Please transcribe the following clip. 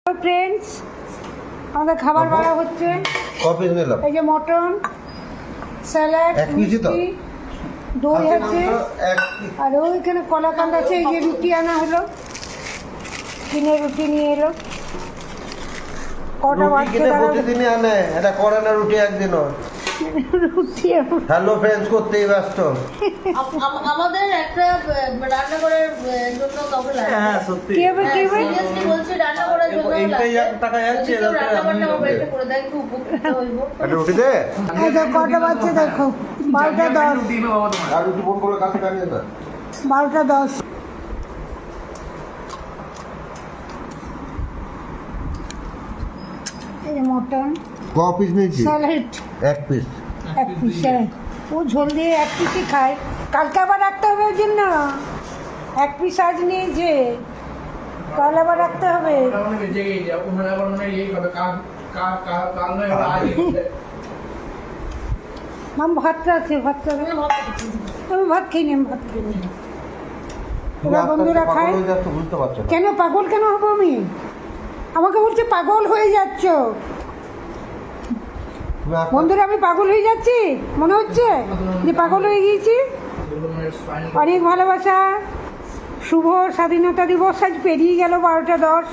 Friends, আমাদের খাবার বাড়া হচ্ছে। কপিস নিলাম। এই যে মটন, স্যালাড, এক পিসই তো? দই আছে, আর ওইখানে কলাকান্দ আছে। এই যে রুটি আনা হলো, কিনে রুটি নিয়ে এলো। কটা বাচ্চা প্রতিদিনই আনে, এটা করে না রুটি একদিনও। রুটি হ্যালো ফ্রেন্ডস করতেই ব্যস্ত। আমাদের একটা রান্না করার জন্য কাউকে লাগে। হ্যাঁ সত্যি। কি হবে সিরিয়াসলি বলছি, রান্না করার জন্য এইটাই টাকা যাচ্ছে। রান্না বান্না আমার বাড়িতে করে দেয়, খুব উপকৃত হইব। একটা রুটি দে। এই যে কটা বাচ্চা দেখো, 12টা 10। আর রুটি ফোন করে কাছে কানিয়ে দাও। 12টা 10। এই যে মটন, কপিস নিয়েছি স্যালাড এক পিস। এক পিস। ও ঝোল দিয়ে এক পিসই খায়, কালকে আবার রাখতে হবে ওর জন্য। এক পিস আজ নিয়েছে, কাল আবার রাখতে হবে। মাম ভাতটা আছে, ভাতটা আমি ভাত খেয়ে নিই, ভাত খেয়ে নিই। এবার বন্ধুরা খায়। বুঝতে পারছো না। কেন পাগল কেন হবো আমি? আমাকে বলছে পাগল হয়ে যাচ্ছ। বন্ধুরা আমি পাগল হয়ে যাচ্ছি, মনে হচ্ছে যে পাগল হয়ে গিয়েছি। অনেক ভালোবাসা। শুভ স্বাধীনতা দিবস আজ পেরিয়ে গেল 12টা 10।